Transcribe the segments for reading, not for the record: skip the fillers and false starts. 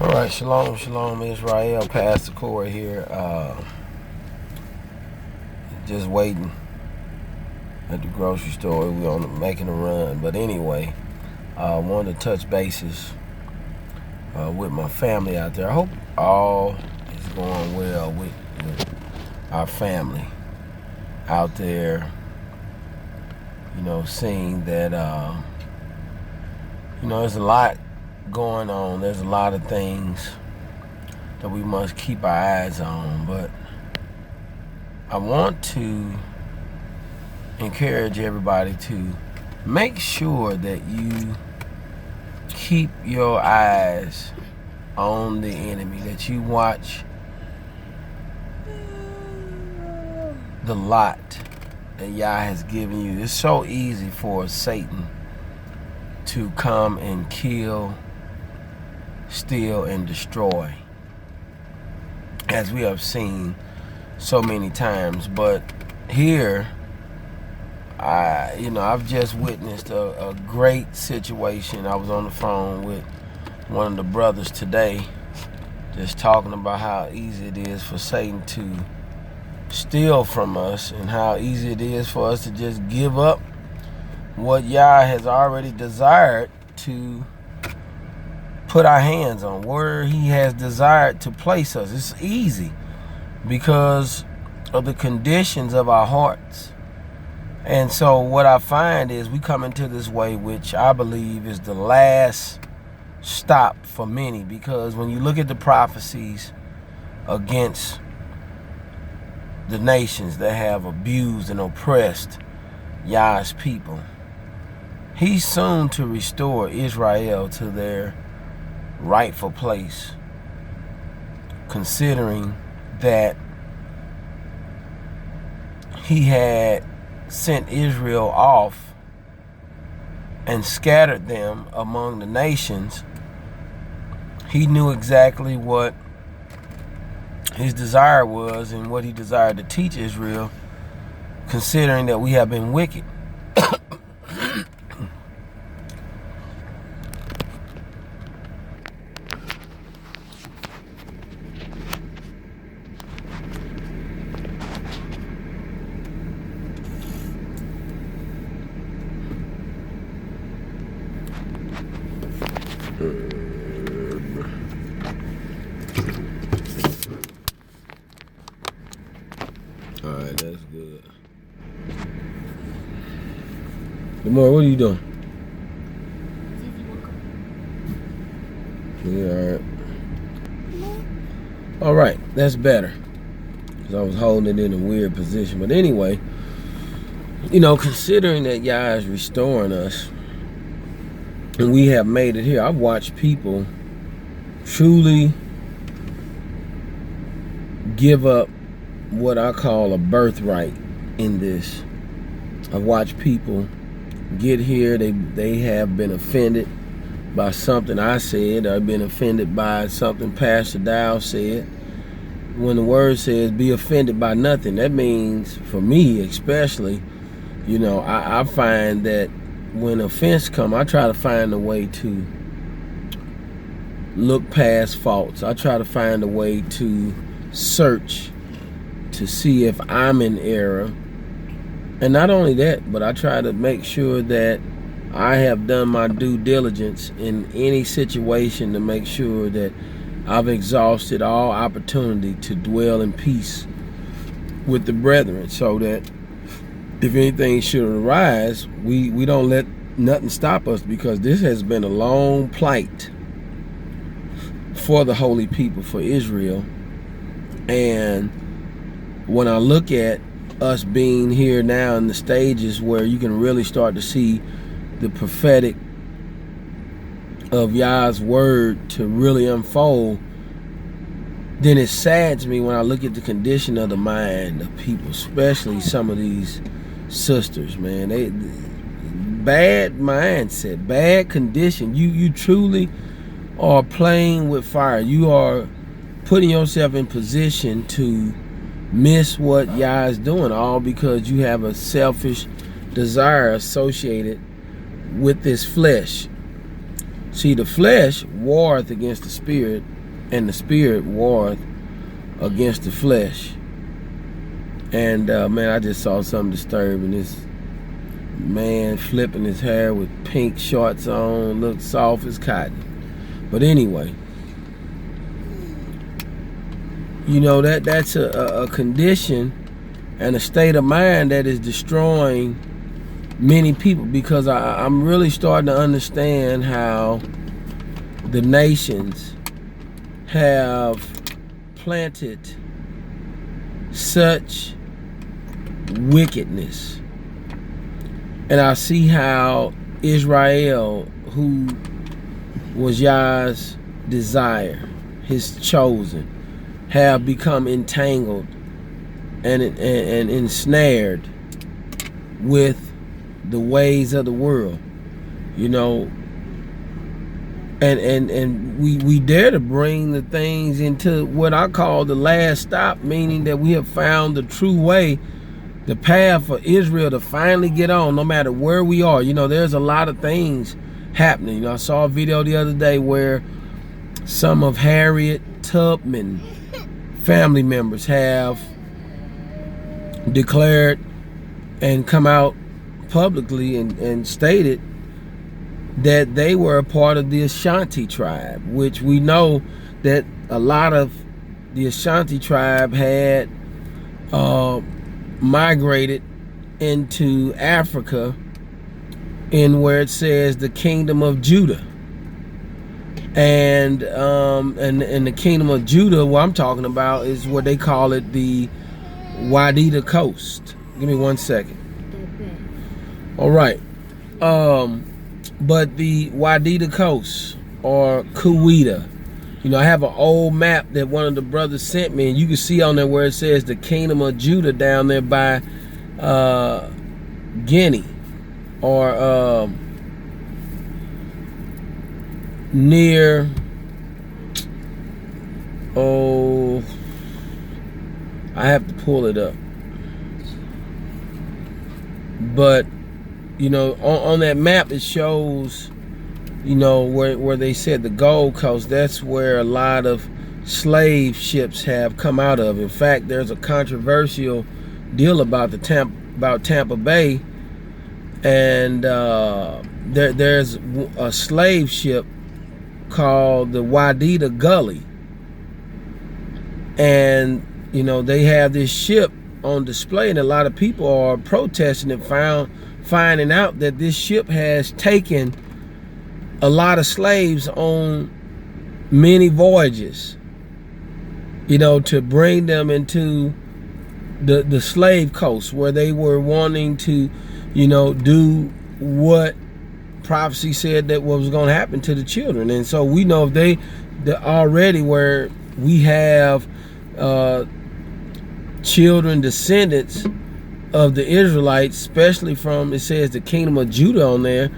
All right, shalom, shalom, Israel. Pastor Corey here. Just waiting at the grocery store. We're making a run, but anyway, wanted to touch bases with my family out there. I hope all is going well with our family out there. You know, seeing that there's a lot going on. There's a lot of things that we must keep our eyes on, but I want to encourage everybody to make sure that you keep your eyes on the enemy, that you watch the lot that Yah has given you. It's so easy for Satan to come and kill, steal, and destroy, as we have seen so many times. But here, I've just witnessed a great situation. I was on the phone with one of the brothers today, just talking about how easy it is for Satan to steal from us, and how easy it is for us to just give up what Yah has already desired to put our hands on, where he has desired to place us. It's easy because of the conditions of our hearts. And so what I find is we come into this way, which I believe is the last stop for many, because when you look at the prophecies against the nations that have abused and oppressed Yah's people, he's soon to restore Israel to their rightful place, considering that he had sent Israel off and scattered them among the nations. He knew exactly what his desire was and what he desired to teach Israel, considering that we have been wicked. All right, that's good. Good morning. What are you doing? Yeah, all right, that's better, because I was holding it in a weird position. But anyway, considering that Yah is restoring us and we have made it here, I've watched people truly give up what I call a birthright in this. I've watched people get here, they have been offended by something I said, or been offended by something Pastor Dow said. When the word says be offended by nothing, that means, for me especially, I find that when offense come, I try to find a way to look past faults. I try to find a way to search to see if I'm in error. And not only that, but I try to make sure that I have done my due diligence in any situation to make sure that I've exhausted all opportunity to dwell in peace with the brethren, so that if anything should arise, we don't let nothing stop us, because this has been a long plight for the holy people, for Israel. And when I look at us being here now in the stages where you can really start to see the prophetic of Yah's word to really unfold, then it saddens me when I look at the condition of the mind of people, especially some of these sisters, man. They bad mindset, bad condition. You truly are playing with fire. You are putting yourself in position to miss what Yah is doing, all because you have a selfish desire associated with this flesh. See, the flesh warreth against the spirit, and the spirit warreth against the flesh. And man, I just saw something disturbing. This man flipping his hair with pink shorts on, looked soft as cotton. But anyway, you know, that's a condition and a state of mind that is destroying many people, because I'm really starting to understand how the nations have planted such wickedness. And I see how Israel, who was Yah's desire, his chosen, have become entangled and ensnared with the ways of the world, you know. And we dare to bring the things into what I call the last stop, meaning that we have found the true way, the path for Israel to finally get on, no matter where we are. You know, there's a lot of things happening. You know, I saw a video the other day where some of Harriet Tubman family members have declared and come out publicly and stated that they were a part of the Ashanti tribe, which we know that a lot of the Ashanti tribe had migrated into Africa in where it says the kingdom of Judah. And the kingdom of Judah, what I'm talking about, is what they call it, the Wadita Coast. Give me 1 second. All right. But the Wadita Coast, or Kuwita, you know, I have an old map that one of the brothers sent me, and you can see on there where it says the kingdom of Judah down there by Guinea, or near, oh, I have to pull it up. But you know, on that map it shows, you know, where they said the Gold Coast, that's where a lot of slave ships have come out of. In fact, there's a controversial deal about Tampa Bay, and there's a slave ship called the Wadita Gully, and you know, they have this ship on display, and a lot of people are protesting and finding out that this ship has taken a lot of slaves on many voyages, you know, to bring them into the slave coast, where they were wanting to, you know, do what prophecy said that was going to happen to the children. And so we know if they already, where we have children, descendants of the Israelites, especially from, it says the kingdom of Judah on there,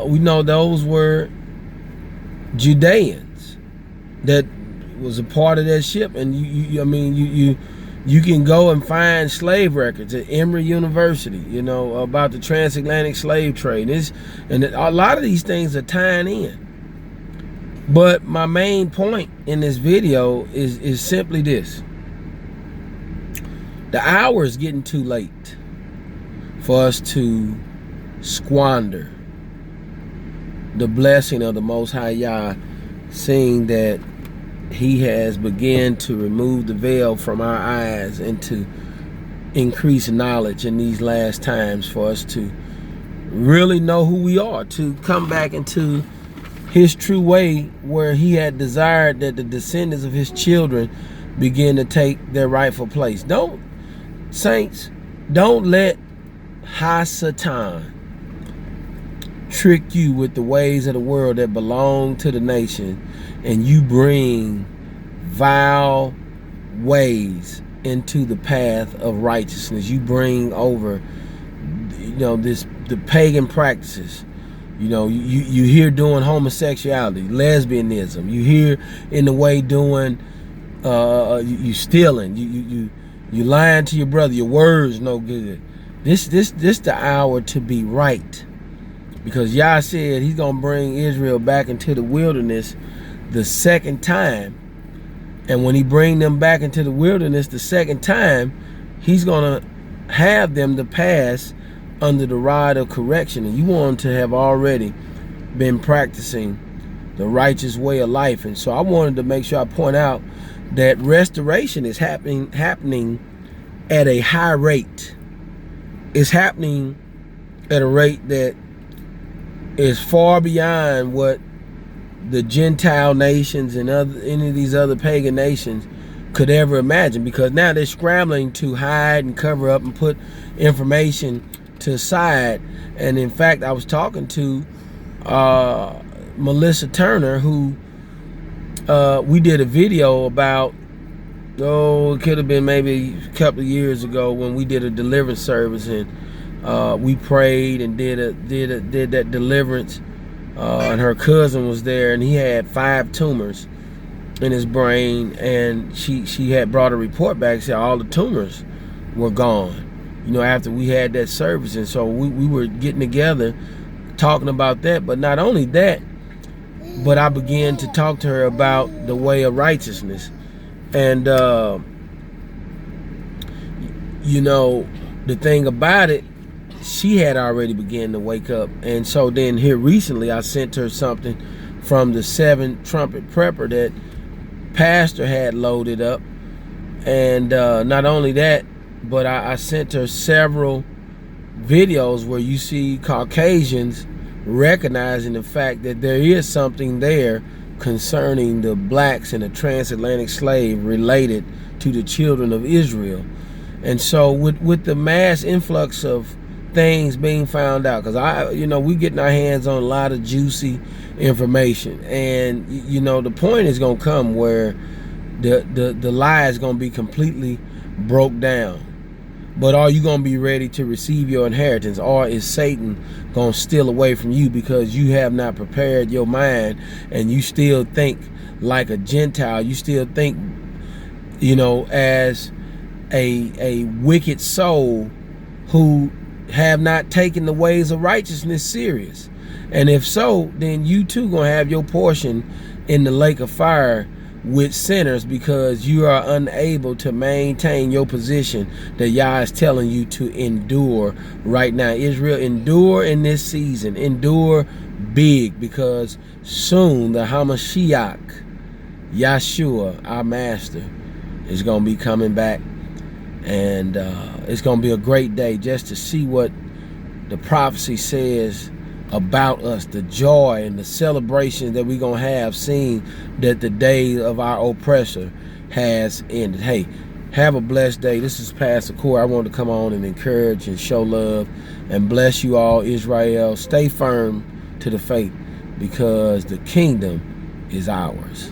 we know those were Judeans that was a part of that ship. And you can go and find slave records at Emory University, you know, about the transatlantic slave trade. And a lot of these things are tying in. But my main point in this video is simply this: the hour is getting too late for us to squander the blessing of the Most High Yah, seeing that He has begun to remove the veil from our eyes and to increase knowledge in these last times, for us to really know who we are, to come back into His true way, where He had desired that the descendants of His children begin to take their rightful place. Saints, don't let Hasatan trick you with the ways of the world that belong to the nation, and you bring vile ways into the path of righteousness. You bring over, you know, the pagan practices. You know, you hear doing homosexuality, lesbianism. You hear in the way doing, you stealing, you lying to your brother. Your words no good. This the hour to be right because Yah said he's going to bring Israel back into the wilderness the second time. And when he bring them back into the wilderness the second time, he's going to have them to pass under the rod of correction. And you want them to have already been practicing the righteous way of life. And so I wanted to make sure I point out that restoration is happening at a high rate. It's happening at a rate that is far beyond what the Gentile nations and any of these other pagan nations could ever imagine, because now they're scrambling to hide and cover up and put information to the side. And in fact, I was talking to Melissa Turner, who we did a video about, it could have been maybe a couple of years ago, when we did a deliverance service, and we prayed and did that deliverance, and her cousin was there, and he had 5 tumors in his brain, and she had brought a report back, said all the tumors were gone, you know, after we had that service. And so we were getting together talking about that. But not only that, but I began to talk to her about the way of righteousness. And you know, the thing about it, she had already begun to wake up. And so then here recently I sent her something from the 7 trumpet prepper that Pastor had loaded up. And not only that, but I sent her several videos where you see Caucasians recognizing the fact that there is something there concerning the blacks and the transatlantic slave related to the children of Israel. And so with the mass influx of things being found out, because we getting our hands on a lot of juicy information, and you know, the point is gonna come where the lie is gonna be completely broke down. But are you gonna be ready to receive your inheritance, or is Satan gonna steal away from you because you have not prepared your mind and you still think like a Gentile? You still think, you know, as a wicked soul who have not taken the ways of righteousness serious. And if so, then you too gonna have your portion in the lake of fire with sinners, because you are unable to maintain your position that Yah is telling you to endure right now. Israel, endure in this season. Endure big, because soon the Hamashiach, Yahshua, our master, is going to be coming back. And it's going to be a great day just to see what the prophecy says about us, the joy and the celebration that we're going to have, seeing that the day of our oppressor has ended. Hey, have a blessed day. This is Pastor Corey. I wanted to come on and encourage and show love and bless you all, Israel. Stay firm to the faith, because the kingdom is ours.